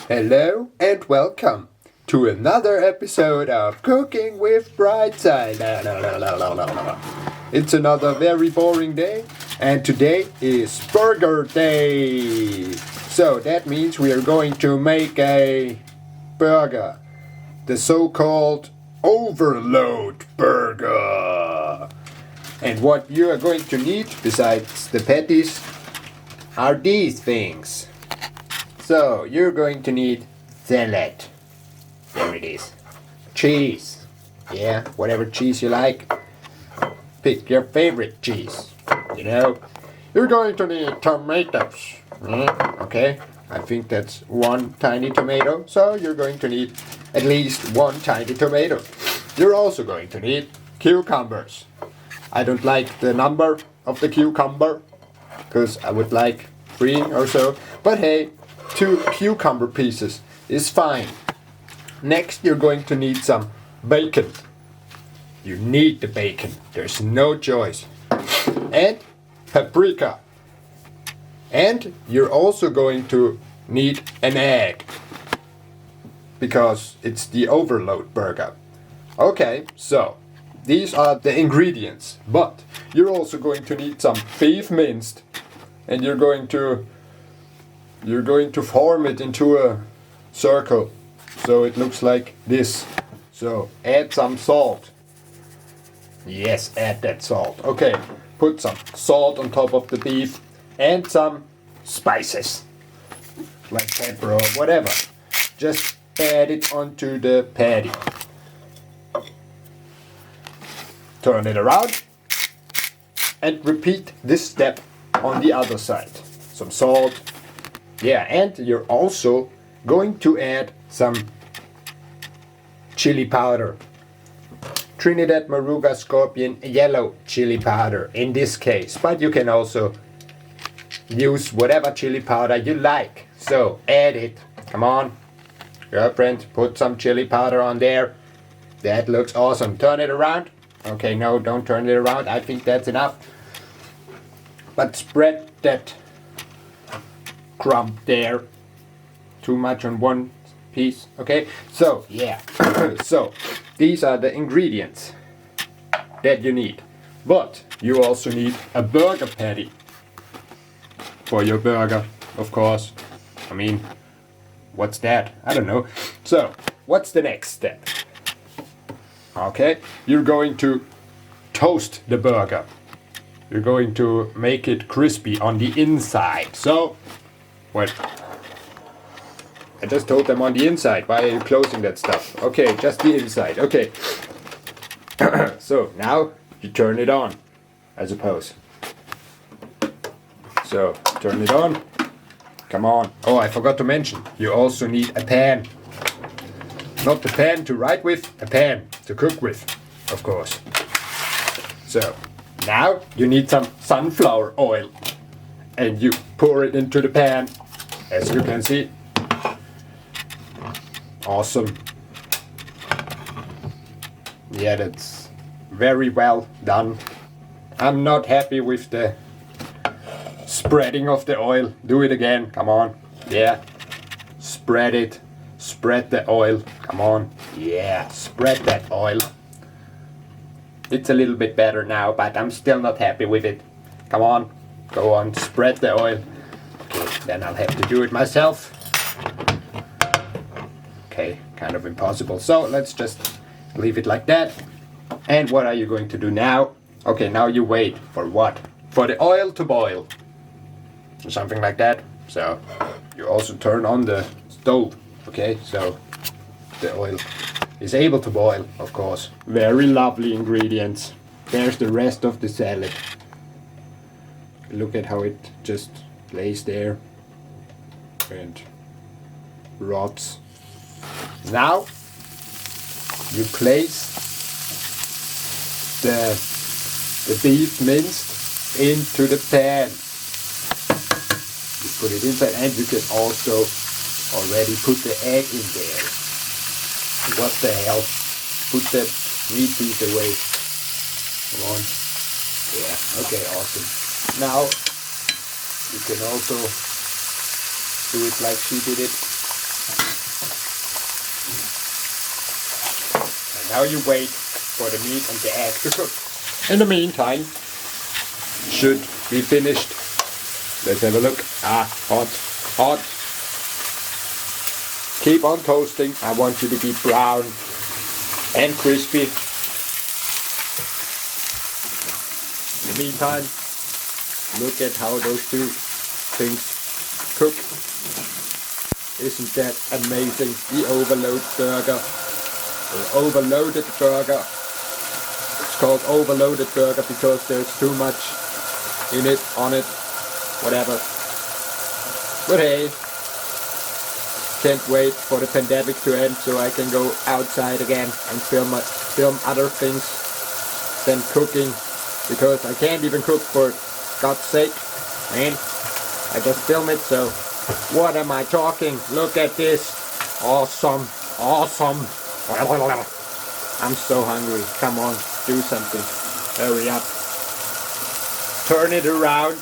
Hello and welcome to another episode of Cooking with Brightside. It's another very boring day, and today is Burger Day. So that means we are going to make a burger, the so-called overload burger. And what you are going to need, besides the patties, are these things. So, you're going to need salad. There it is. Cheese. Yeah, whatever cheese you like. Pick your favorite cheese. You know. You're going to need tomatoes. Okay, I think that's one tiny tomato. So, you're going to need at least one tiny tomato. You're also going to need cucumbers. I don't like the number of the cucumber, because I would like 3 or so. But hey, 2 cucumber pieces is fine. Next, you're going to need some bacon. You need the bacon. There's no choice. And paprika. And you're also going to need an egg, because it's the overload burger. Okay, so these are the ingredients. But you're also going to need some beef minced. And you're going to form it into a circle, so it looks like this. So add some salt. Yes, add that salt. Okay, put some salt on top of the beef and some spices, like pepper or whatever. Just add it onto the patty. Turn it around and repeat this step on the other side. Some salt. Yeah, and you're also going to add some chili powder. Trinidad Moruga Scorpion yellow chili powder in this case, but you can also use whatever chili powder you like. So add it. Come on, girlfriend, put some chili powder on there. That looks awesome. Turn it around. Okay, no, don't turn it around. I think that's enough. But spread that crumb there. Too much on one piece. Okay, so yeah. So these are the ingredients that you need. But you also need a burger patty for your burger, of course. I mean, what's that? I don't know. So what's the next step? Okay, you're going to toast the burger. You're going to make it crispy on the inside. So, what? I just told them on the inside. Why are you closing that stuff? Okay, just the inside. Okay. So, now you turn it on, I suppose. So, turn it on. Come on. Oh, I forgot to mention, you also need a pan. Not the pan to write with, a pan to cook with, of course. So, now you need some sunflower oil, and you pour it into the pan, as you can see. Awesome. Yeah, that's very well done. I'm not happy with the spreading of the oil. Do it again, come on. Yeah, spread it. Spread the oil, come on. Yeah, spread that oil. It's a little bit better now, but I'm still not happy with it. Come on, go on, spread the oil. Okay, then I'll have to do it myself. Okay, kind of impossible. So let's just leave it like that. And what are you going to do now? Okay, now you wait for what? For the oil to boil. Or something like that. So you also turn on the stove. Okay, so the oil is able to boil, of course. Very lovely ingredients. There's the rest of the salad. Look at how it just lays there and rots. Now you place the beef minced into the pan. You put it inside, and you can also already put the egg in there. What the hell? Put that meat piece away. Come on. Yeah, okay, awesome. Now, you can also do it like she did it. Now you wait for the meat and the egg to cook. In the meantime, should be finished. Let's have a look. Hot, hot. Keep on toasting. I want you to be brown and crispy. In the meantime, look at how those two things cook. Isn't that amazing? The overload burger. Or overloaded burger. It's called overloaded burger because there's too much in it, on it, whatever. But hey, can't wait for the pandemic to end so I can go outside again and film other things than cooking, because I can't even cook for God's sake. Man, I just film it, so what am I talking? Look at this. Awesome, awesome. I'm so hungry. Come on, do something. Hurry up. Turn it around.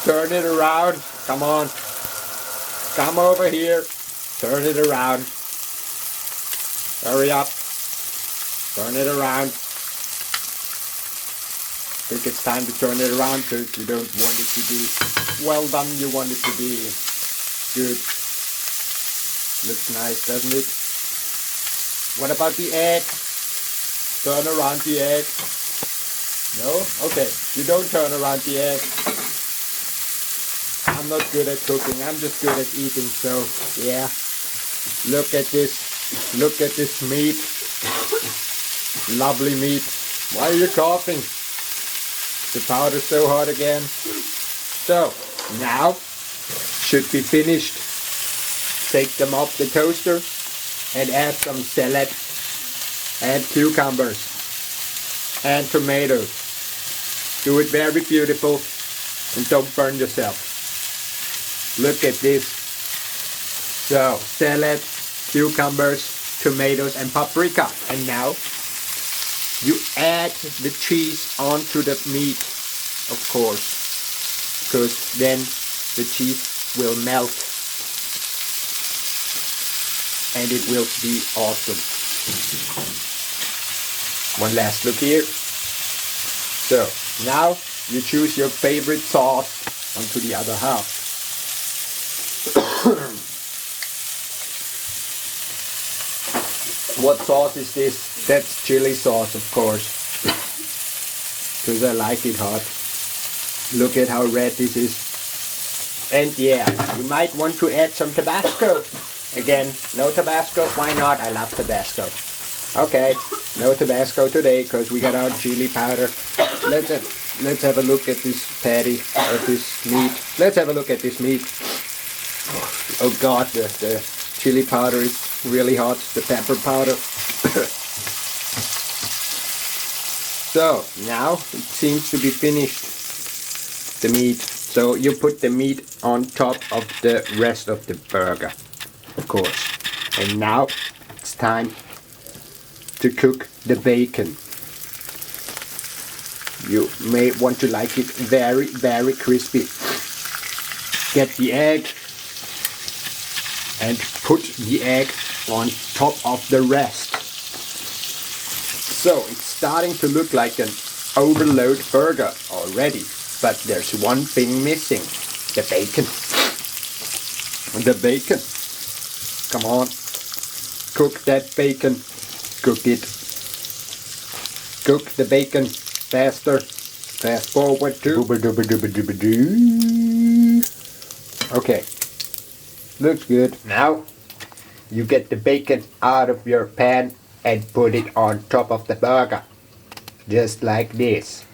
Turn it around. Come on. Come over here. Turn it around. Hurry up. Turn it around. I think it's time to turn it around because you don't want it to be well done. You want it to be good. Looks nice, doesn't it? What about the egg? Turn around the egg. No? Okay. You don't turn around the egg. I'm not good at cooking. I'm just good at eating. So, yeah. Look at this. Look at this meat. Lovely meat. Why are you coughing? The powder's so hot again. So, now, should be finished. Take them off the toaster and add some salad and cucumbers and tomatoes. Do it very beautiful and don't burn yourself. Look at this. So, salad, cucumbers, tomatoes and paprika. And now you add the cheese onto the meat, of course, because then the cheese will melt and it will be awesome. One last look here. So now you choose your favorite sauce onto the other half. What sauce is this? That's chili sauce, of course, because I like it hot. Look at how red this is. And yeah, you might want to add some Tabasco. Again, no Tabasco, why not? I love Tabasco. Okay, no Tabasco today because we got our chili powder. Let's have a look at this patty, or this meat. Let's have a look at this meat. Oh God, the chili powder is really hot, the pepper powder. So, now it seems to be finished, the meat. So you put the meat on top of the rest of the burger, of course. And now it's time to cook the bacon. You may want to like it very, very crispy. Get the egg and put the egg on top of the rest. So it's starting to look like an overload burger already, but there's one thing missing: the bacon. The bacon. Come on, cook that bacon. Cook it. Cook the bacon faster. Fast forward to. Okay. Looks good. Now you get the bacon out of your pan and put it on top of the burger. Just like this.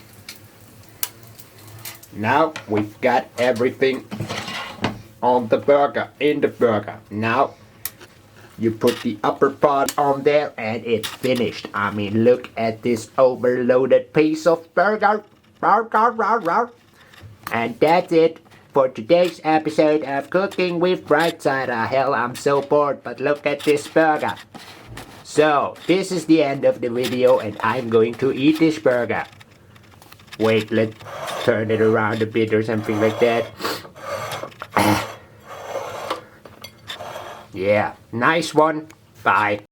Now we've got everything on the burger, in the burger. Now you put the upper part on there and it's finished. I mean, look at this overloaded piece of burger. And that's it for today's episode of Cooking with Brightside. Hell, I'm so bored, but look at this burger. So, this is the end of the video and I'm going to eat this burger. Wait, let's turn it around a bit or something like that. Yeah, nice one. Bye.